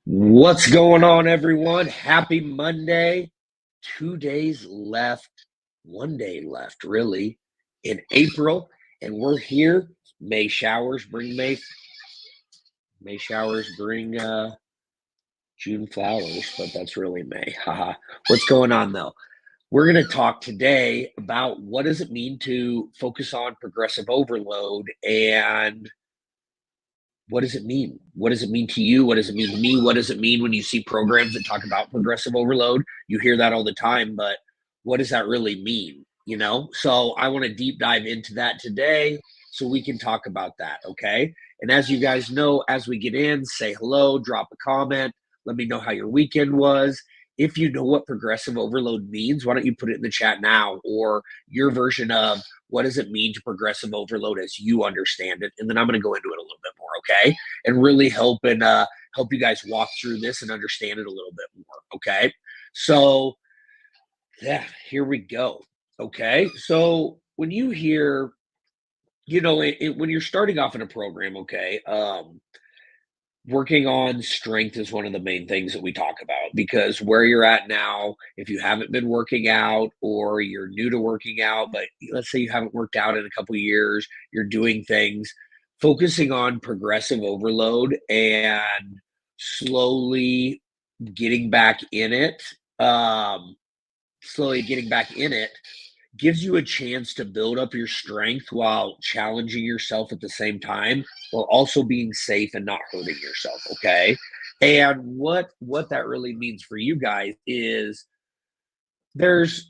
What's going on, everyone? Happy Monday. 2 days left, 1 day left, really, in April, and we're here. May showers bring May. May showers bring June flowers, but that's really May. Haha. What's going on, though? We're going to talk today about what does it mean to focus on progressive overload and what does it mean? What does it mean to you? What does it mean to me? What does it mean when you see programs that talk about progressive overload? You hear that all the time, but what does that really mean? So I want to deep dive into that today so we can talk about that. Okay. And as you guys know, as we get in, say hello, drop a comment, let me know how your weekend was. If you know what progressive overload means, why don't you put it in the chat now, or your version of what does it mean to progressive overload as you understand it? And then I'm going to go into it a little bit more, okay? And really help you guys walk through this and understand it a little bit more, okay? So yeah, here we go. Okay, so when you hear, when you're starting off in a program, okay, working on strength is one of the main things that we talk about because where you're at now, if you haven't been working out or you're new to working out, but let's say you haven't worked out in a couple of years, you're doing things, focusing on progressive overload and slowly getting back in it, um, slowly getting back in it gives you a chance to build up your strength while challenging yourself at the same time, while also being safe and not hurting yourself. Okay. And what that really means for you guys is there's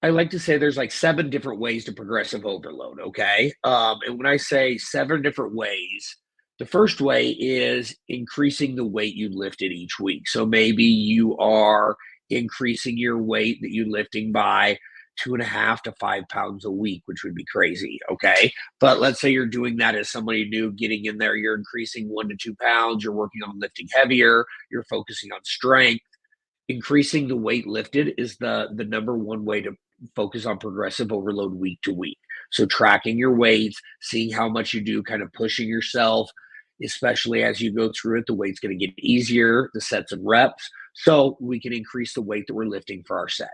I like to say there's like 7 different ways to progressive overload. Okay. And when I say 7 different ways, the first way is increasing the weight you lifted each week. So maybe you are increasing your weight that you're lifting by 2.5 to 5 pounds a week, which would be crazy. Okay. But let's say you're doing that as somebody new getting in there, you're increasing 1 to 2 pounds, you're working on lifting heavier, you're focusing on strength. Increasing the weight lifted is the number one way to focus on progressive overload week to week. So tracking your weights, seeing how much you do, kind of pushing yourself, especially as you go through it, the weight's going to get easier, the sets and reps, so we can increase the weight that we're lifting for our set.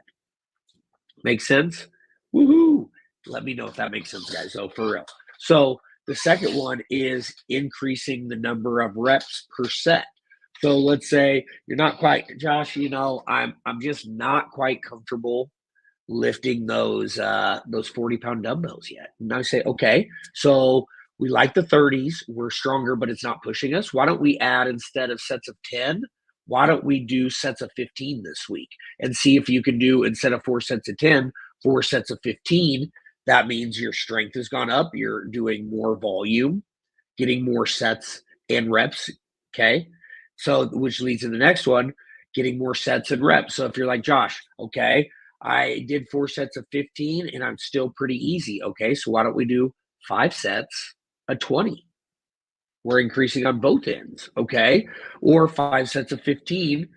Make sense? Woohoo! Let me know if that makes sense, guys. So for real. So the second one is increasing the number of reps per set. So let's say you're not quite, Josh. I'm just not quite comfortable lifting those 40-pound dumbbells yet. And I say, okay, so we like the 30s, we're stronger, but it's not pushing us. Why don't we add, instead of sets of 10, why don't we do sets of 15 this week and see if you can do, instead of 4 sets of 10, 4 sets of 15. That means your strength has gone up, you're doing more volume, getting more sets and reps. Okay. So, which leads to the next one, getting more sets and reps. So, if you're like, Josh, okay, I did 4 sets of 15 and I'm still pretty easy. Okay. So, why don't we do 5 sets of 20? We're increasing on both ends. Okay. Or 5 sets of 15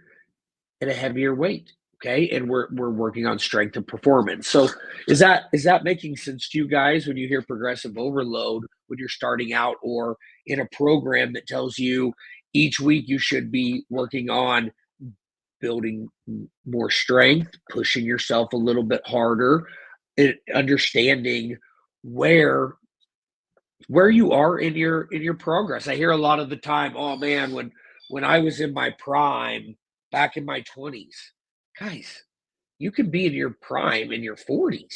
at a heavier weight. Okay. And we're working on strength and performance. So is that making sense to you guys when you hear progressive overload when you're starting out, or in a program that tells you each week you should be working on building more strength, pushing yourself a little bit harder, understanding where you are in your progress. I hear a lot of the time, oh man, when I was in my prime back in my 20s. Guys, you could be in your prime in your 40s.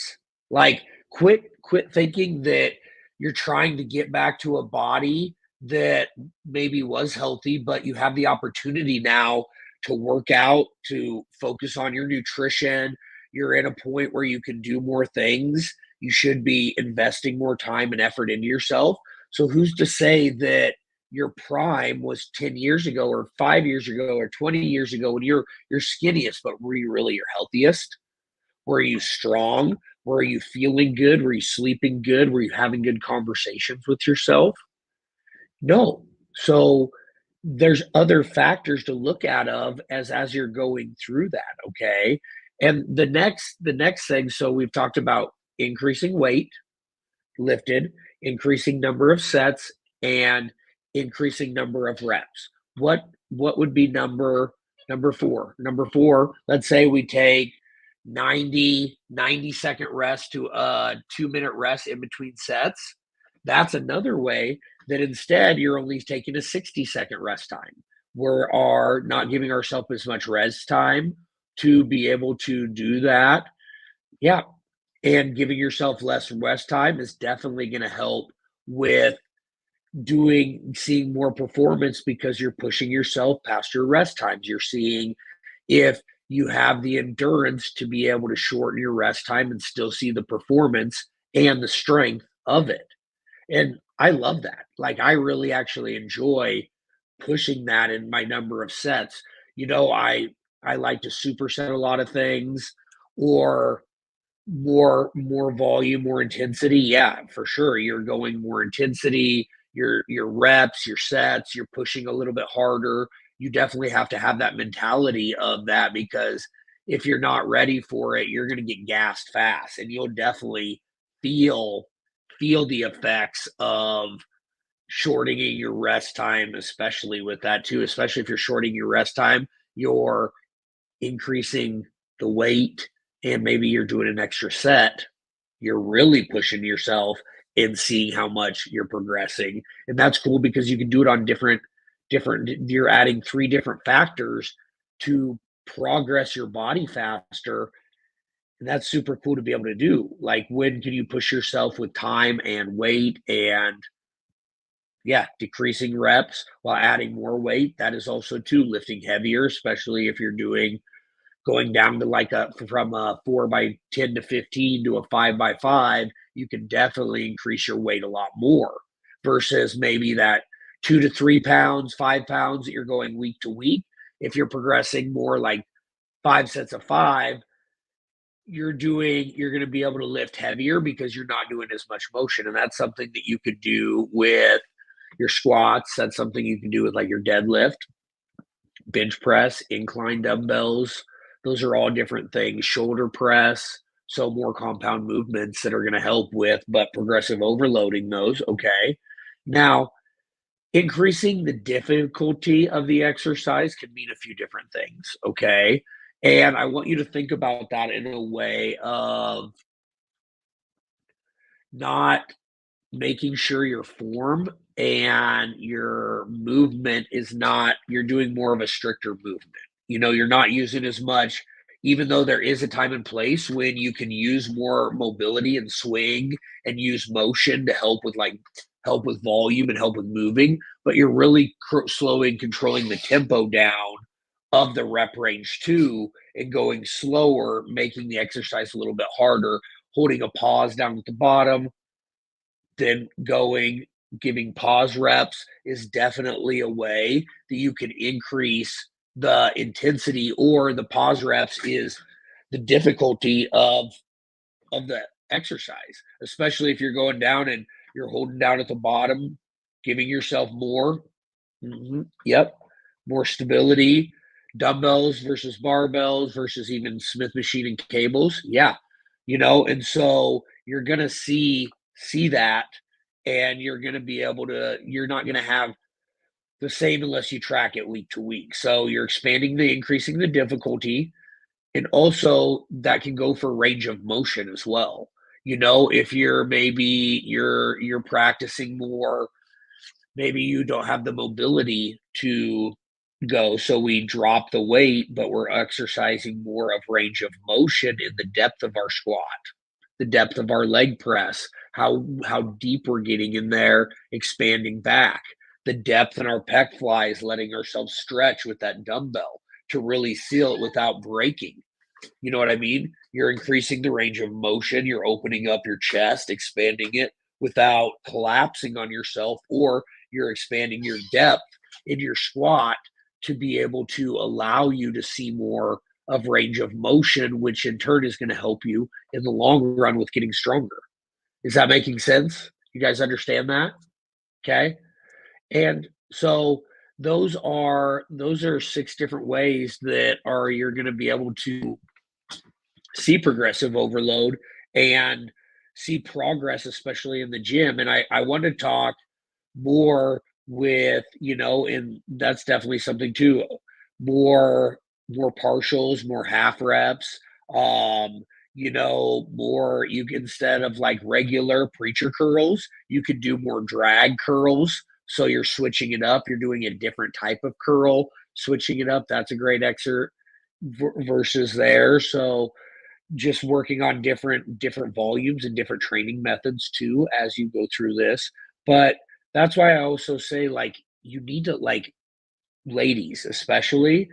Like, quit thinking that you're trying to get back to a body that maybe was healthy, but you have the opportunity now to work out, to focus on your nutrition. You're at a point where you can do more things. You should be investing more time and effort into yourself. So who's to say that your prime was 10 years ago or 5 years ago or 20 years ago when you're skinniest, but were you really your healthiest? Were you strong? Were you feeling good? Were you sleeping good? Were you having good conversations with yourself? No. So there's other factors to look at of as you're going through that, okay? And the next thing, so we've talked about increasing weight lifted, increasing number of sets, and increasing number of reps. What what would be number four? Number four, let's say we take 90-second rest to a 2-minute rest in between sets. That's another way that instead you're only taking a 60-second rest time. We're not giving ourselves as much rest time to be able to do that. Yeah, and giving yourself less rest time is definitely going to help with seeing more performance because you're pushing yourself past your rest times. You're seeing if you have the endurance to be able to shorten your rest time and still see the performance and the strength of it. And I love that. Like, I really actually enjoy pushing that in my number of sets. I like to superset a lot of things, or more volume, more intensity. Yeah, for sure. You're going more intensity, your reps, your sets, you're pushing a little bit harder. You definitely have to have that mentality of that, because if you're not ready for it, you're going to get gassed fast, and you'll definitely feel feel the effects of shortening your rest time, especially with that too. Especially if you're shortening your rest time, you're increasing the weight, and maybe you're doing an extra set. You're really pushing yourself and seeing how much you're progressing. And that's cool because you can do it on you're adding three different factors to progress your body faster. And that's super cool to be able to do. Like, when can you push yourself with time and weight, and yeah, decreasing reps while adding more weight. That is also too lifting heavier, especially if you're doing going down to like a from a 4 by 10 to 15 to a 5 by 5. You can definitely increase your weight a lot more versus maybe that 2 to 3 pounds, 5 pounds that you're going week to week. If you're progressing more like 5 sets of five, you're going to be able to lift heavier because you're not doing as much motion. And that's something that you could do with your squats. That's something you can do with like your deadlift, bench press, incline dumbbells. Those are all different things. Shoulder press. So more compound movements that are going to help with, but progressive overloading those. Okay. Now, increasing the difficulty of the exercise can mean a few different things. Okay. And I want you to think about that in a way of not making sure your form and your movement is not you're doing more of a stricter movement. You're not using as much, even though there is a time and place when you can use more mobility and swing and use motion to help with volume and help with moving, but you're really slowing, controlling the tempo down of the rep range too, and going slower, making the exercise a little bit harder, holding a pause down at the bottom, then giving pause reps is definitely a way that you can increase the intensity, or the pause reps is the difficulty of the exercise, especially if you're going down and you're holding down at the bottom, giving yourself more. Yep. More stability, dumbbells versus barbells versus even Smith machine and cables. Yeah. And so you're going to see that, and you're not going to have the same unless you track it week to week. So you're increasing the difficulty, and also that can go for range of motion as well. If you're practicing more, maybe you don't have the mobility to go. So we drop the weight, but we're exercising more of range of motion in the depth of our squat, the depth of our leg press, how deep we're getting in there, expanding back, the depth in our pec flies, letting ourselves stretch with that dumbbell to really seal it without breaking. You know what I mean? You're increasing the range of motion, you're opening up your chest, expanding it without collapsing on yourself, or you're expanding your depth in your squat to be able to allow you to see more of range of motion, which in turn is going to help you in the long run with getting stronger. Is that making sense? You guys understand that? Okay. And so those are six different ways that are you're going to be able to see progressive overload and see progress, especially in the gym. And I want to talk more with, and that's definitely something too. More more partials, more half reps, more you can, instead of like regular preacher curls, you could do more drag curls. So you're switching it up, you're doing a different type of curl, switching it up. That's a great excerpt versus there. So just working on different volumes and different training methods too as you go through this. But that's why I also say, like, you need to, like, ladies especially,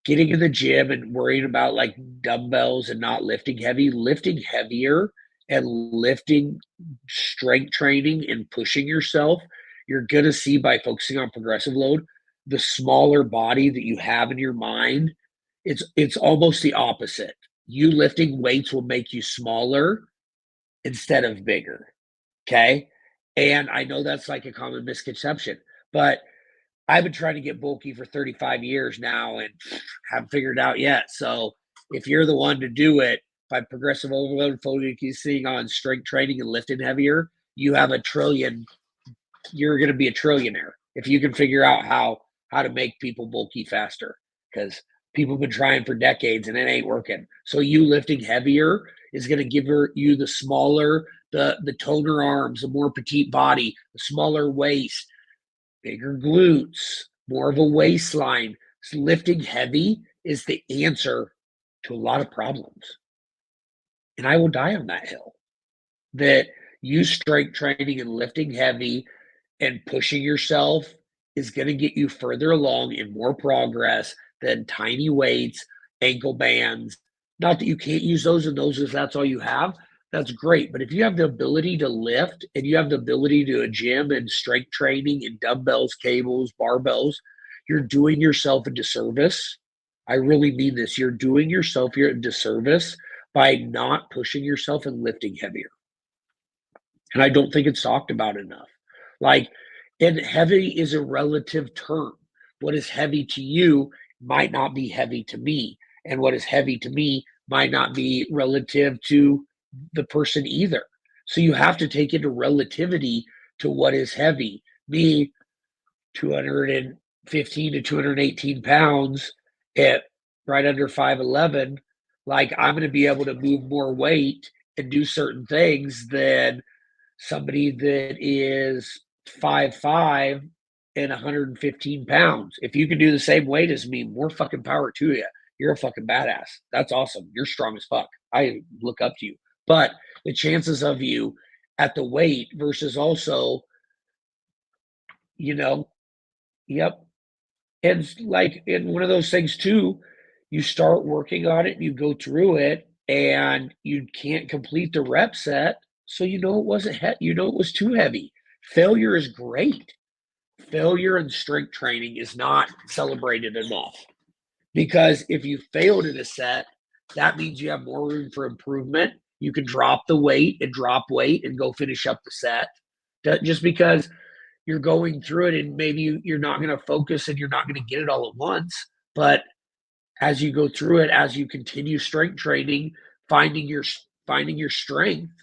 getting in the gym and worrying about like dumbbells and not lifting heavy, lifting heavier and lifting strength training and pushing yourself, you're going to see, by focusing on progressive load, the smaller body that you have in your mind, it's almost the opposite. You lifting weights will make you smaller instead of bigger. Okay. And I know that's like a common misconception, but I've been trying to get bulky for 35 years now and haven't figured it out yet. So if you're the one to do it by progressive overload, focusing on strength training and lifting heavier, you have a trillion. You're going to be a trillionaire if you can figure out how to make people bulky faster. Because people have been trying for decades and it ain't working. So you lifting heavier is going to give you the smaller, the toner arms, the more petite body, the smaller waist, bigger glutes, more of a waistline. So lifting heavy is the answer to a lot of problems. And I will die on that hill. That you strength training and lifting heavy and pushing yourself is going to get you further along in more progress than tiny weights, ankle bands. Not that you can't use those, and those, if that's all you have, that's great. But if you have the ability to lift and you have the ability to a gym and strength training and dumbbells, cables, barbells, you're doing yourself a disservice. I really mean this. You're doing yourself a disservice by not pushing yourself and lifting heavier. And I don't think it's talked about enough. Like, and heavy is a relative term. What is heavy to you might not be heavy to me. And what is heavy to me might not be relative to the person either. So you have to take into relativity to what is heavy. Me, 215 to 218 pounds at right under 5'11, like, I'm going to be able to move more weight and do certain things than somebody that is 5'5" and 115 pounds. If you can do the same weight as me, more fucking power to you. You're a fucking badass. That's awesome. You're strong as fuck. I look up to you. But the chances of you at the weight versus also, you know, yep. And like in one of those things too, you start working on it and you go through it and you can't complete the rep set. So it wasn't it was too heavy. Failure is great. Failure in strength training is not celebrated enough, because if you failed in a set, that means you have more room for improvement. You can drop the weight and drop weight and go finish up the set. Just because you're going through it and maybe you're not going to focus and you're not going to get it all at once. But as you go through it, as you continue strength training, finding your finding your strength,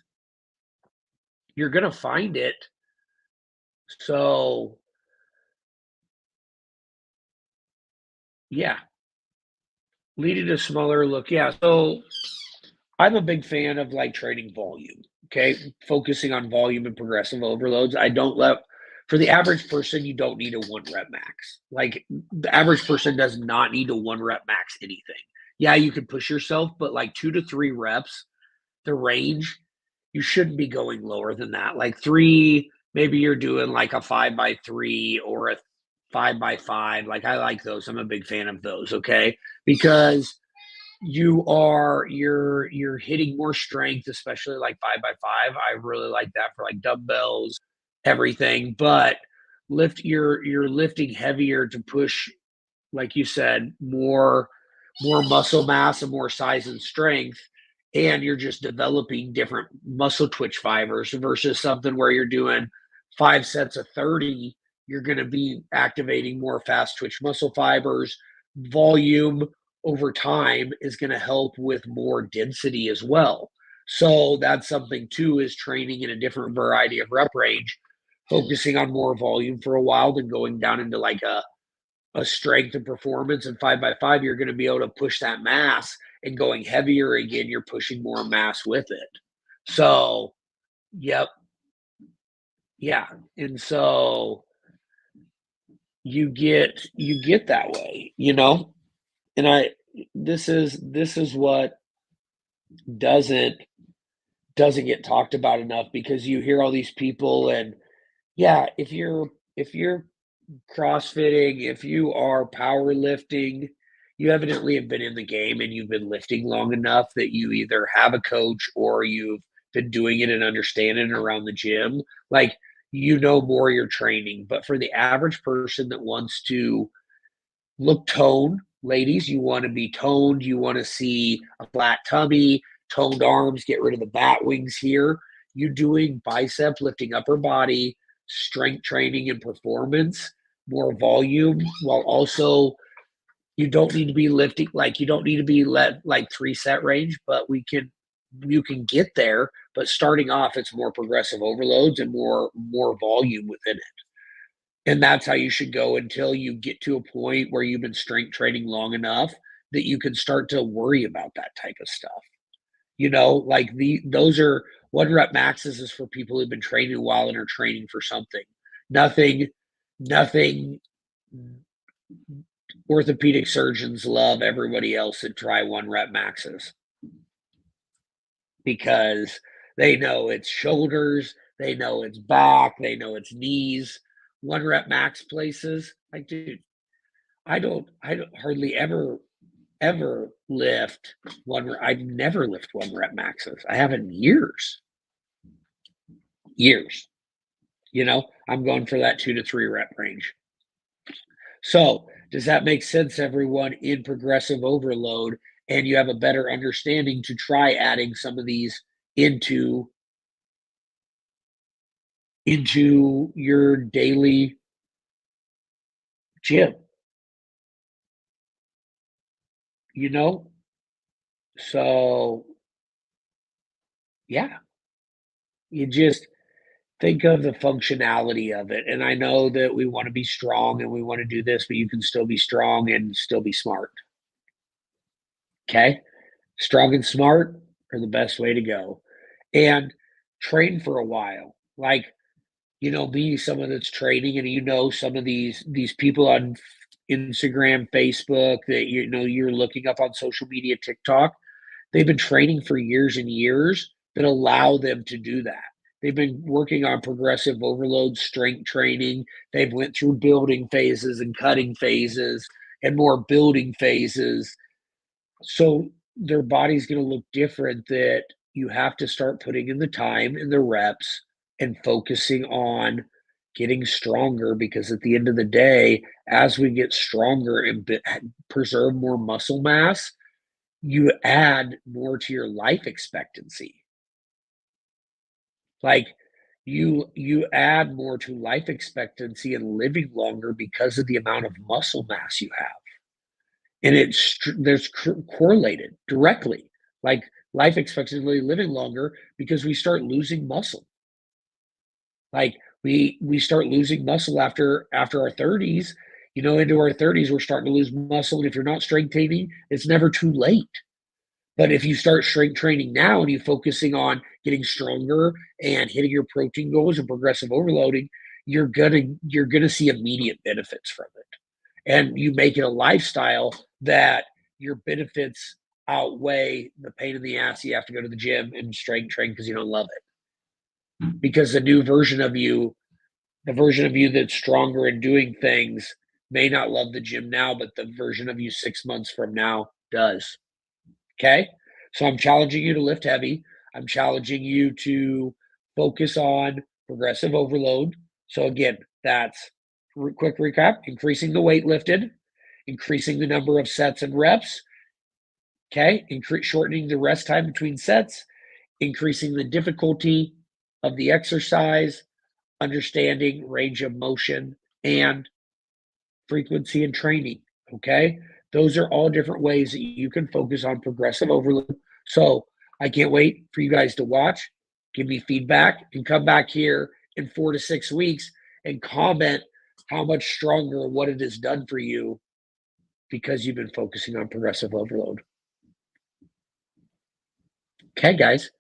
you're going to find it. So yeah, leading to smaller look. Yeah. So I'm a big fan of like training volume. Okay. Focusing on volume and progressive overloads. I don't let, for the average person, you don't need a one rep max. Like, the average person does not need a one rep max anything. Yeah, you can push yourself, but like 2 to 3 reps, the range, you shouldn't be going lower than that. Like three, maybe you're doing like a 5x3 or a 5x5. Like, I like those. I'm a big fan of those. Okay. Because you're hitting more strength, especially like 5x5. I really like that for like dumbbells, everything. But you're lifting heavier to push, like you said, more muscle mass and more size and strength, and you're just developing different muscle twitch fibers versus something where you're doing 5 sets of 30. You're going to be activating more fast twitch muscle fibers. Volume over time is going to help with more density as well. So that's something too, is training in a different variety of rep range focusing on more volume for a while than going down into like a strength and performance. And 5x5, you're going to be able to push that mass, and going heavier again, you're pushing more mass with it. So, yep, yeah. And so you get that way, And this is what doesn't doesn't get talked about enough, because you hear all these people, and yeah, if you're CrossFitting, if you are powerlifting, you evidently have been in the game and you've been lifting long enough that you either have a coach or you've been doing it and understanding it around the gym. Like, more you're training. But for the average person that wants to look toned, ladies, you want to be toned, you want to see a flat tummy, toned arms, get rid of the bat wings here. You doing bicep, lifting upper body, strength training and performance, more volume, while also you don't need to be lifting, like you don't need to be let like 3 set range, but you can get there. But starting off, it's more progressive overloads and more volume within it. And that's how you should go until you get to a point where you've been strength training long enough that you can start to worry about that type of stuff. Like those are 1 rep maxes is for people who've been training a while and are training for something. Nothing. Orthopedic surgeons love everybody else that try 1 rep maxes, because they know it's shoulders, they know it's back, they know it's knees. 1 rep max places, like, dude, I don't hardly ever lift I never lift 1 rep maxes. I haven't in years. Years. I'm going for that 2 to 3 rep range. So, does that make sense, everyone, in progressive overload? And you have a better understanding to try adding some of these into your daily gym, you know? So, yeah, you just think of the functionality of it. And I know that we want to be strong and we want to do this, but you can still be strong and still be smart. Okay? Strong and smart are the best way to go. And train for a while. Like, be someone that's training, and some of these people on Instagram, Facebook, that you're looking up on social media, TikTok. They've been training for years and years that allow them to do that. They've been working on progressive overload strength training. They've went through building phases and cutting phases and more building phases. So their body's going to look different, that you have to start putting in the time and the reps and focusing on getting stronger, because at the end of the day, as we get stronger and preserve more muscle mass, you add more to your life expectancy. Like, you add more to life expectancy and living longer because of the amount of muscle mass you have. And there's correlated directly, like life expectancy, living longer, because we start losing muscle. Like, we start losing muscle after our 30s. Into our 30s, we're starting to lose muscle. And if you're not strength training, it's never too late. But if you start strength training now and you're focusing on getting stronger and hitting your protein goals and progressive overloading, you're gonna see immediate benefits from it. And you make it a lifestyle that your benefits outweigh the pain in the ass you have to go to the gym and strength train because you don't love it. Because the version of you that's stronger and doing things may not love the gym now, but the version of you 6 months from now does. Okay? So I'm challenging you to lift heavy. I'm challenging you to focus on progressive overload. So again, that's quick recap: increasing the weight lifted, increasing the number of sets and reps. Okay? Shortening the rest time between sets, increasing the difficulty of the exercise, understanding range of motion, and frequency and training. Okay? Those are all different ways that you can focus on progressive overload. So I can't wait for you guys to watch, give me feedback, and come back here in 4 to 6 weeks and comment how much stronger what it has done for you because you've been focusing on progressive overload. Okay, guys,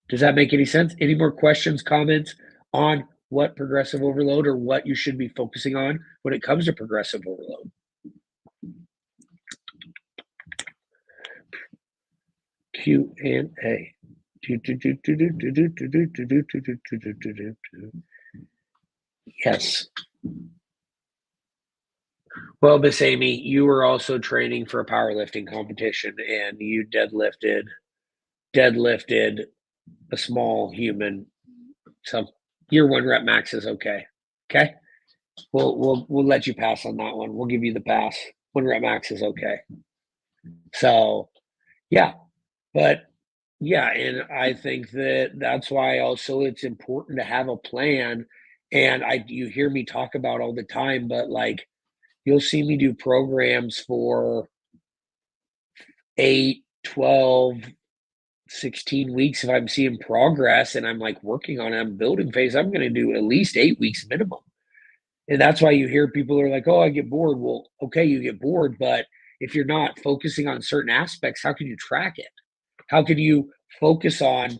does that make any sense? Any more questions, comments on what progressive overload or what you should be focusing on when it comes to progressive overload? Q&A. Yes. Well, Miss Amy, you were also training for a powerlifting competition and you deadlifted a small human. So your 1 rep max is okay. Okay. We'll let you pass on that one. We'll give you the pass. 1 rep max is okay. So yeah, but yeah, and I think that that's why also it's important to have a plan. And you hear me talk about all the time, but like you'll see me do programs for 8, 12, 16 weeks. If I'm seeing progress and I'm like working on it, I'm building phase, I'm going to do at least 8 weeks minimum. And that's why you hear people are like, oh, I get bored. Well, okay, you get bored, but if you're not focusing on certain aspects, how can you track it? How can you focus on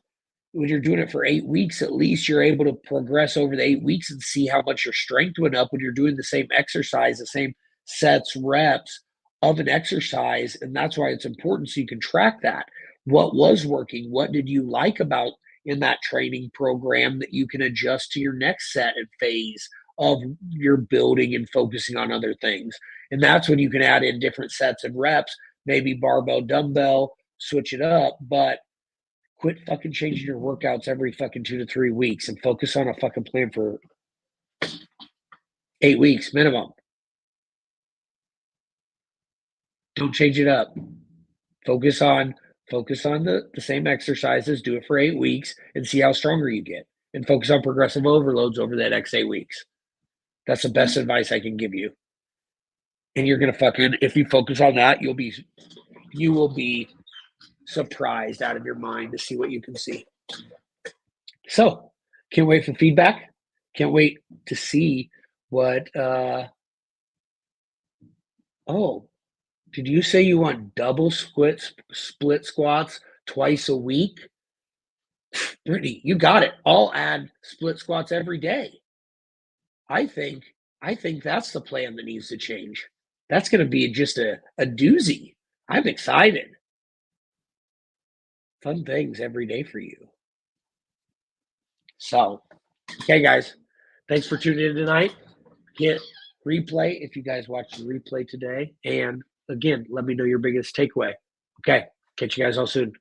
when you're doing it for 8 weeks? At least you're able to progress over the 8 weeks and see how much your strength went up when you're doing the same exercise, the same sets, reps of an exercise. And that's why it's important so you can track that. What was working? What did you like about in that training program that you can adjust to your next set and phase of your building and focusing on other things? And that's when you can add in different sets and reps, maybe barbell, dumbbell, switch it up, but quit fucking changing your workouts every fucking 2 to 3 weeks and focus on a fucking plan for 8 weeks minimum. Don't change it up. Focus on the same exercises, do it for 8 weeks and see how stronger you get. And focus on progressive overloads over that next 8 weeks. That's the best advice I can give you. And you're gonna fucking if you focus on that, you will be surprised out of your mind to see what you can see. So, can't wait for feedback. Can't wait to see what. Oh, did you say you want double split squats twice a week? Brittany, you got it. I'll add split squats every day. I think I think that's the plan that needs to change. That's going to be just a doozy. I'm excited. Fun things every day for you. So, okay, guys, thanks for tuning in tonight. Hit replay if you guys watched the replay today. And again, let me know your biggest takeaway. Okay, catch you guys all soon.